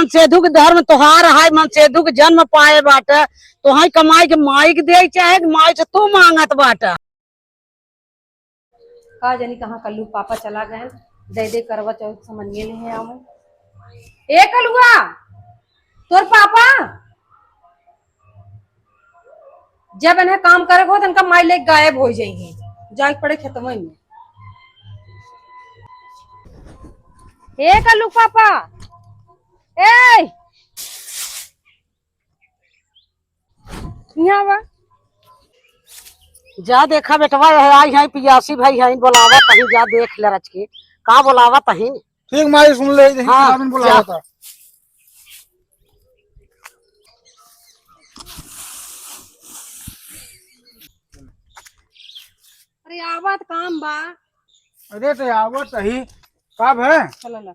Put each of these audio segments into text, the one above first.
मन सेधुक धर्म तोहार है, मन सेधुक जन्म पाए बाटे। तो है कमाई के माई के दे चाहे माई से तू मांगत बाटे। का जानी कहाँ कल्लू पापा चला गए, दे दे करवा चौथ समझिए नहीं है आवे। ए कलुआ तोर पापा जब इन्हें काम करे हो तो इनका माई लेके गायब हो जाएगी, जाके पड़े खेतों में। ए कल्लू पापा ए यहाँ बा। जा देखा बेटवा आई है पियासी भाई है, बोलावा तही जा देख ले रच के का बोलावा तही। ठीक माई सुन ले हाँ, बुलावा था। अरे आवत काम बा। अरे तो आवत ही कब है चलो ला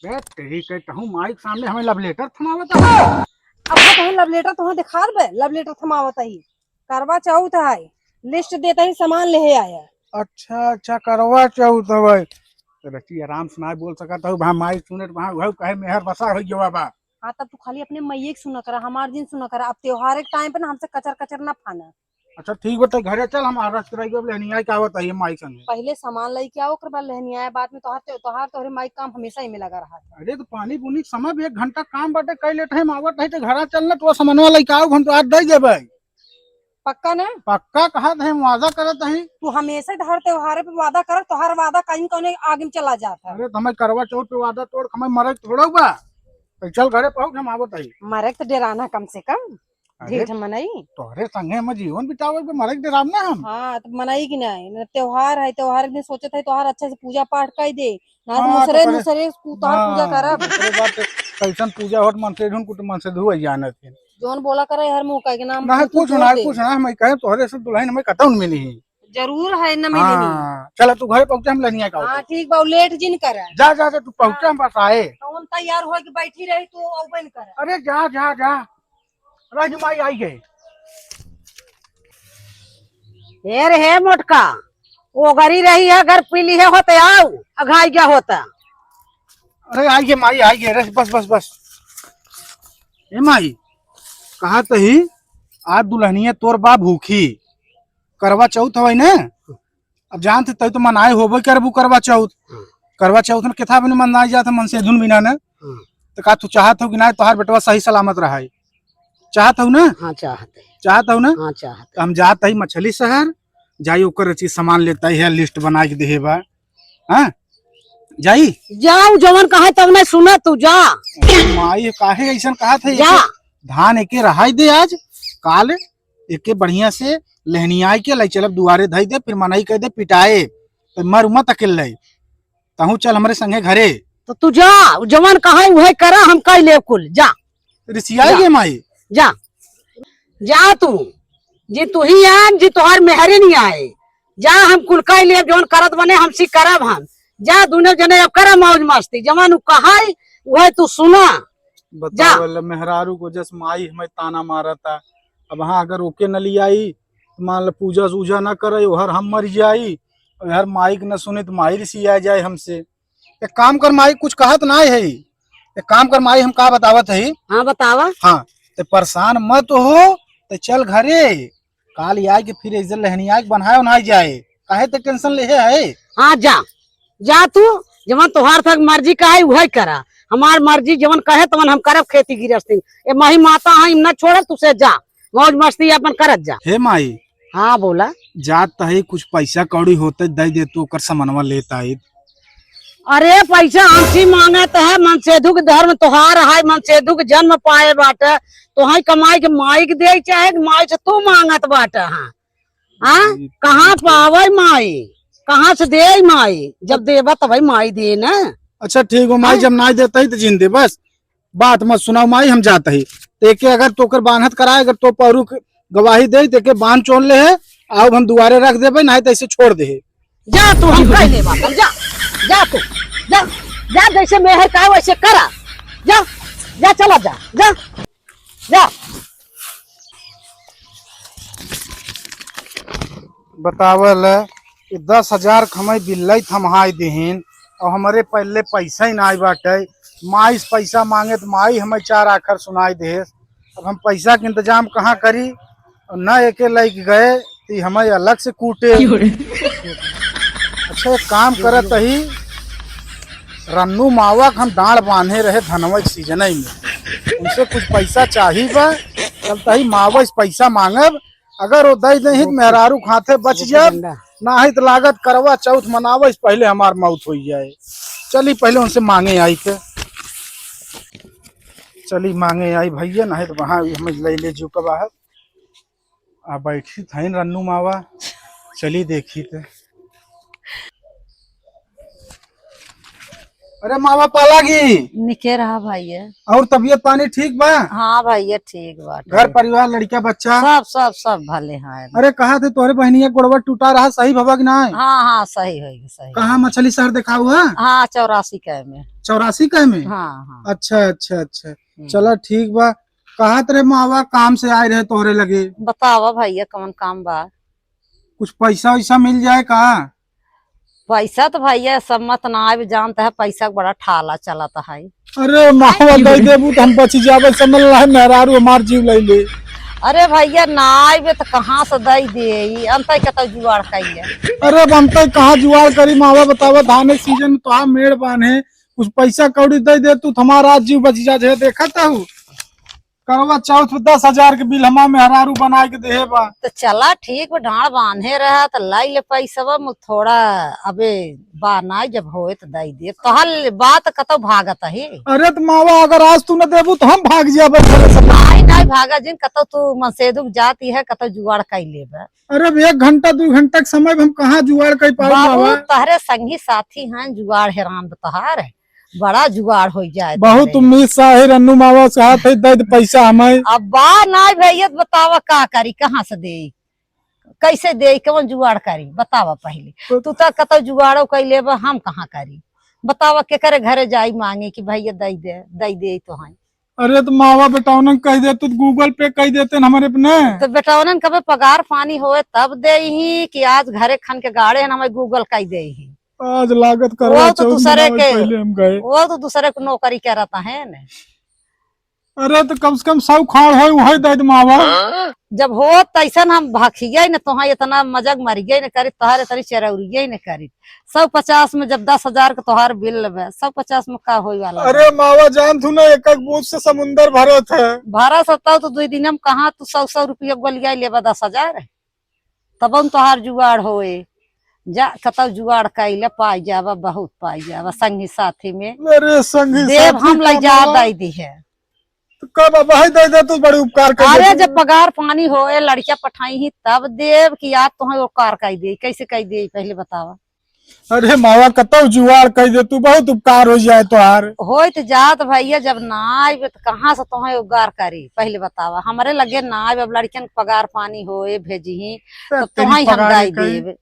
तेरी कहता हूँ माई के सामने हमें लव लेटर थमावत है। अब तो लव लेटर तो दिखा दे, लव लेटर थमावत ही करवा चौथ है, लिस्ट देता ही सामान ले आया। अच्छा अच्छा करवा चौथ है भाई, तो रची आराम से ना बोल सकता हूँ, माई सुने वहाँ घर कहे मेहर बसा हो गया बा। हाँ तब तू खाली अपने मैये के सुना करा, हमार दिन सुना करा। अब त्योहार के टाइम पे ना हमसे कचर कचर ना फाना। अच्छा ठीक बता घरे चल, हम आरस कराई लेनिया क्या बताइए माई संगे। पहले सामान लाई के आओ, ओकर बाद लेनी आया, बाद में तोहार तोहरे माई काम हमेशा ही में लगा रहा है। अरे तो पानी पुनी के समय भी 1 घंटा काम बाटे कई लेट है आवत है तो घरा चलना तो सामानवा लेके आओ, हम तो आज दे देबे। पक्का ना? पक्का कहा है, वादा करत है। तू हमेशा हर त्योहार पे वादा कर, तोहार वादा कहीं कहीं आगे में चला जाता है। अरे तो हमें करवा चौथ पे वादा तोड़ हमें मरे थोड़ा बा, तो चल घरे पहुंच हम आवत है। मरे तो डराना कम से कम, ढेर मनाई तोहरे संगे हम जीवन बितावे पे मरे डराम ना हम। हाँ तो मनाई की नहीं, त्योहार है, त्योहार के दिन सोचे थे त्योहार अच्छे से पूजा पाठ कर दे ना, तो हाँ, दूसरे तो दूसरे त्योहार पूजा करब। कैसन पूजा होत मन से ढूंढ कुट मन से धुआ जानत है जोन बोला करे हर मुंह के नाम ना कुछ ना मैं कहे तोहरे से दुल्हन हमें कतौ न मिली। जरूर है न मिली। हाँ चल तू घरे पहुंचे हम लनिया का। हाँ ठीक बा, लेट जिन करे। जा जा तू पहुंचे हम पास आए तो हम तैयार हो के बैठी रही तू औबन करे। अरे जा जा जा राजू माई आई गई। हेर हे मोटका वो गरी रही है, घर पीली है होते आओ अघाई क्या होता। अरे आई गए माई आई गए, बस बस बस। ए माई कहा तही आज दुल्हनिया तोर बा भूखी, करवा चौथ हवाई ना, अब जानते तई तो मनाए होबे करबू करवा चौथ। करवा चौथ में केथा बिन मनाई जात मन से धुन बिना ना, तो का तू चाहत हो कि ना तोहार बेटवा सही सलामत रहा, चाहत हो ना? हाँ चाहते, चाहत हो ना? हाँ चाहते। हम जात ही मछली शहर जाई ओकर चीज सामान लेता है, लिस्ट बना के देहे बा। हाँ जाई जाऊ जवन कहे तब नहीं सुना तू जा। माई काहे ऐसा कहा था, जा धान एके रहाई दे आज काल एके बढ़िया से लहनियाई के लाई चलब दुआरे धई दे, फिर मनाई कह दे पिटाए तो मर मत अकेले तहू चल हमारे संगे घरे। तो तू जा जवन कहे वही करा, हम कह ले कुल जा। रिसियाई गे माई जा जा तू जी, तू ही आन जी तोहार मेहरे नहीं आए। जा हम कुल कह ले जवन करत बने हमसी करब हम। जा दोनों जने अब करा मौज मस्ती, जवन कहा वही तू सुना। बताओ मेहरारू को जस माई हमें ताना मारा था, अब हाँ अगर ओके न ली आई तो मान लो पूजा सूजा न करे हर हम मर जाई, हर माई के न सुने तो माई रिसिया जाए हमसे। एक काम कर माई कुछ कहत ना है, एक काम कर माई हम का बतावत है। हाँ बतावा। हाँ तो परेशान मत हो, तो चल घरे काल आए के फिर इज्जत लहनिया बनाए उन्हाई जाए, काहे तो टेंशन ले है। हाँ जा जा तू जवन तोहार तक मर्जी कहे वही करा, हमार मर्जी जवन कहे तवन हम करब खेती गृहस्थी। ए माही माता है न छोड़, तुसे जा मौज मस्ती अपन करत जा। हे माई हाँ बोला जात है कुछ पैसा कौड़ी होते दे दे तू कर सामानवा लेता है। अरे पैसा हमसी मांगत है, मन सेधुक धर्म तोहार है, मन सेधुक जन्म पाए बाटे। तो है कमाई के माई के दे चाहे माई से तू मांगत बाटे। हाँ कहाँ पावे माई, कहाँ से दे माई, जब देवा तब माई दे ना। अच्छा ठीक हो माई, जब ना देता ही तो जिन दे, बस बात मत सुनाओ माई, हम जाता ही तेके अगर तोकर बांधत कराए, अगर तो परू गवाही दे तेके बांध चोन ले है आओ हम दुआरे रख दे, नहीं तो ऐसे छोड़ दे। जा तू हम कह ले बात, जा जा तू जा जा, जैसे मैं है कहा वैसे करा। जा जा चला जा जा जा। बतावल 10,000 खमई बिल्लई थमहाई देहिन और हमारे पहले पैसा ही ना बाटे, माई से पैसा मांगे तो माई हमें चार आखर सुनाई दे। अब हम पैसा के इंतजाम कहाँ करी, और न एके लग गए तो हमें अलग से कूटे। अच्छा एक काम करत ही, रन्नू मावा के हम डांड बांधे रहे धनवा के सीजन में, उनसे कुछ पैसा चाहिए बा। चलता ही मावा से पैसा मांगब, अगर वो दे दे तो मेहरारू खाते बच जाब, ना ही तो लागत करवा चौथ मनावे से पहले हमार मौत हो जाए। चली पहले उनसे मांगे आई के, चली मांगे आई भैया, नहीं तो वहां हमें ले जो कब आ बैठी थे रन्नू मावा। चली देखी थे। अरे मावा पालागी, निके रहा भैया। और तबीयत पानी ठीक बा? हाँ भैया ठीक बात। घर परिवार लड़का बच्चा सब सब सब भले हैं। अरे कहा थे तोहरे बहनिया गोड़वा टूटा रहा, सही भवा कि नहीं? हाँ हाँ सही होगी सही। कहाँ मछली शहर देखा हुआ? हाँ 84 के में। 84 का में? हाँ हाँ। अच्छा अच्छा अच्छा, चलो ठीक बा। कहा तेरे मावा काम से आए रहे तोहरे लगे? बतावा भैया कौन काम बा? कुछ पैसा वैसा मिल जाए कहा? पैसा तो भैया सब मत ना आए, जानता है पैसा बड़ा ठाला चलाता है। अरे मावा दे देबू तो हम बच जावे, समझ रहा है मेहरारू हमार जीव ले ले। अरे भैया ना आए तो कहाँ से दे दे, अंत कत जुगाड़ कहिए। अरे बनते कहाँ जुगाड़ करी मावा, बतावा धान सीजन में तो मेड़ बांधे, कुछ पैसा कौड़ी दे दे तू हमारा आज जीव बच जा। देखा था करवा चौथ में 10,000 के बिल हमार मेहरारू बना के दे बा। तो चला ठीक बा, ढाड़ बांधे रहा तो लाई ले पैसा थोड़ा अबे बाना जब होए तो दे दे। तो हल बात कत भागत है। अरे तो मावा अगर आज तू न देबू तो हम भाग जाबे। नहीं नहीं भागा जिन कत तू मनसेदुक जाती है कत जुगाड़ कर ले। अरे 1 घंटा 2 घंटा के समय हम कहाँ जुगाड़ कर पाऊ मावा? तहरे संगी साथी हैं जुगाड़ हैरान बतहार है, बड़ा जुगाड़ हो जाए। बहुत उम्मीद सा है रन्नू मावा से हाथ है दे पैसा हमें। अब बा ना भैया बतावा का करी, कहाँ से दे, कैसे दे, कौन जुगाड़ करी बतावा पहले। तू तो कत जुगाड़ो कैले हम कहाँ करी बतावा, के करे घरे जाई मांगे कि भैया दे दे तो है। अरे तो मावा बेटावन कह दे तो गूगल पे कह देते हमारे अपने। तो बेटावन कभी पगार पानी होए तब दे ही कि आज घरे खन के गाड़े है हमें गूगल कह दे ही। आज लागत करो वो तो दूसरे के, पहले हम गए। वो तो दूसरे को नौकरी क्या रहता है न। अरे तो कम से कम 100 खाड़ हो वही दे मावा। जब हो तैसन हम भाखिया न तो इतना मजाक मरिए न करी, तोहारे तरी चरौरिये न करी। 150 में जब 10,000 का तोहार बिल लेवे, 150 में का होई वाला? अरे मावा जान तू ना एक एक बूथ से समुंदर भरत है। भाड़ा सत्ता तो 2 दिन में कहाँ तू 100 रुपया गोलिया लेवा 10,000, तब हम तोहार जुगाड़ होए जा कत जुगाड़ कैले पाई जावा, बहुत पाई जावा संगी साथी में। अरे संगी देव हम ले जा दे दी है तो कब भाई दे दे तू बड़ी उपकार कर। अरे जब पगार पानी होए लड़किया पठाई ही तब देव की याद तुम्हें उपकार कह दे, कैसे कह दे पहले बतावा। अरे मावा कतो जुगाड़ कह दे तू, बहुत उपकार हो जाए तोहार। हो तो जात भैया जब ना आए तो कहाँ से तुम्हें उपकार करी पहले बतावा। हमारे लगे ना आए, अब लड़कियन पगार पानी होए भेजी तो तुम्हें हम दे देव।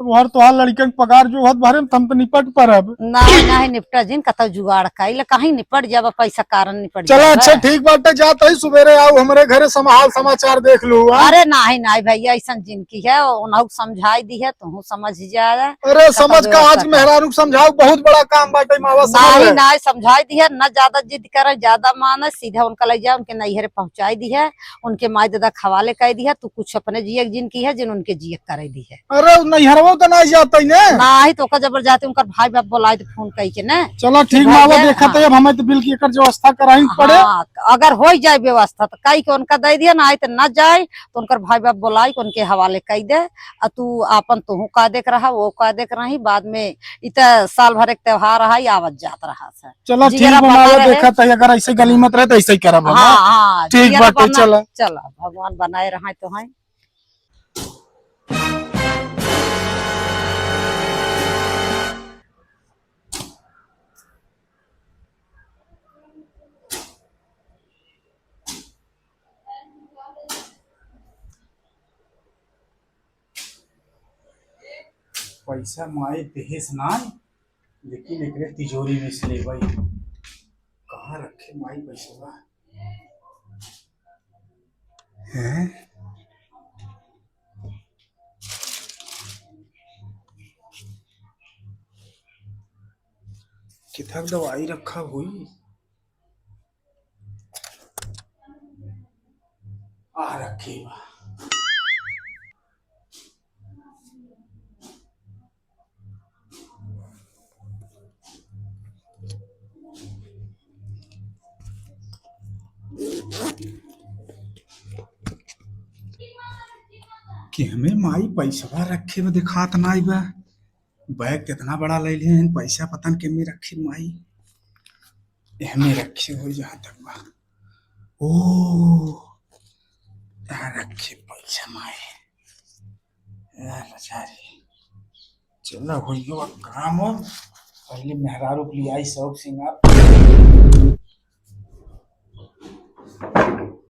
और तोहार लड़कन पगार जो हत भरे हम तो निपट पर अब नहीं नहीं निपटा जिन कत जुगाड़ कैले कहीं निपट जावा, पैसा कारण निपट चलो। जावा। अच्छा ठीक बात है, जाता ही सुबेरे आओ हमारे घरे समाहाल समाचार देख लू। अरे नहीं नहीं भैया ऐसा जिनकी है उन्हें समझाई दी है, तू समझ जाए। अरे समझ का आज मेहरारू समझाओ, बहुत बड़ा काम बाटे मावा। नहीं नहीं समझाई दी है, न ज्यादा जिद करे ज्यादा माने, सीधा उनका ले जाए उनके नैहरे पहुंचाई दी है, उनके माई दादा खवाले कह दी है। तू कुछ अपने जिये जिनकी है जिन उनके जिये करे दी है। अरे नैहरवा तो नहीं जाता नहीं तो जबरदस्ती उनका भाई बाप बोलाए तो फोन कही के न। चलो ठीक मावा देखा तो अब हमें तो बिल की एकर व्यवस्था कराई पड़े। हाँ, अगर हो जाए व्यवस्था तो कई के उनका दे दिया, ना तो न जाए तो उनका भाई बाप बोलाई के उनके हवाले कह दे। और तू आपन तू का देख रहा वो का देख रही, बाद में इत साल भर एक त्योहार रहा आवत जात रहा। चलो ठीक मावा देखा तो अगर ऐसे गलीमत रहे तो ऐसे ही करब। हाँ हाँ ठीक बाटे, चलो चलो भगवान बनाए रहा तो है। पैसा माए देहेस ना, लेकिन एक तिजोरी में से ले भाई कहाँ रखे माई पैसा है। कितना दवाई रखा हुई आ रखी बा। कि हमें माई पैसा रखे में दिखात नाई बा। बैग कितना बड़ा ले लिए हैं, पैसा पता नहीं केमे रखे माई। हमें रखे हो जहाँ तक बा। ओ यहाँ रखे पैसा माई बेचारी। चलो हो काम हो पहले मेहरारू के लिए आई सब सिंगार।